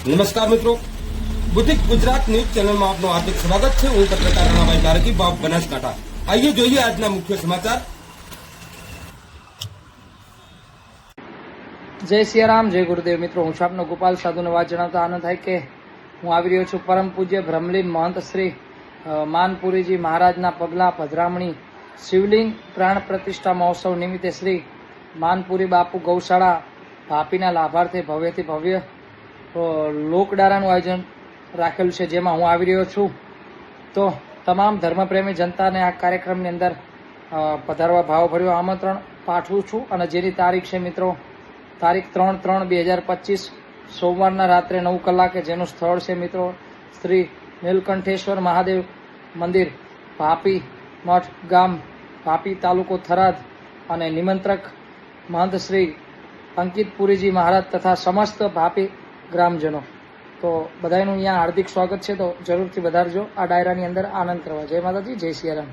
નમસ્કાર મિત્રો, બુદ્ધિક ગુજરાત ન્યૂઝ ચેનલમાં આપનું હાર્દિક સ્વાગત છે। હું પત્રકાર રાણાભાઈ બારકી, બાપ બનાસકાંઠા। આइए જોઈએ આજના મુખ્ય સમાચાર। જય સિયારામ, જય ગુરુદેવ। મિત્રો, હું છું આપનો ગોપાલ સાધુને વાત જણાવતા આનંદ થાય કે હું આવી રહ્યો છું પરમ પૂજ્ય બ્રહ્મલીન મહંત શ્રી માનપુરીજી મહારાજના પગલા પધરામણી શિવલિંગ પ્રાણ પ્રતિષ્ઠા મહોત્સવ નિમિત્તે શ્રી માનપુરી બાપુ ગૌશાળા ભાપીના લાભાર્થે ભવ્યથી ભવ્ય લોકડારાનું આયોજન રાખેલું છે, જેમાં હું આવી રહ્યો છું। તો તમામ ધર્મપ્રેમી જનતાને આ કાર્યક્રમની અંદર પધારવા ભાવભર્યું આમંત્રણ પાઠવું છું। અને જેની તારીખ છે મિત્રો, તારીખ 3/3/2025 સોમવારના રાત્રે 9 કલાકે, જેનું સ્થળ છે મિત્રો શ્રી નીલકંઠેશ્વર મહાદેવ મંદિર, ભાપી મઠ ગામ, ભાપી તાલુકો થરાદ, અને નિમંત્રક મહંત શ્રી અંકિત પુરીજી મહારાજ તથા સમસ્ત ભાપી ગ્રામજનો। તો બધાનું અહીંયા હાર્દિક સ્વાગત છે, તો જરૂરથી વધારજો આ ડાયરાની અંદર આનંદ કરવા। જય માતાજી, જય સિયારામ।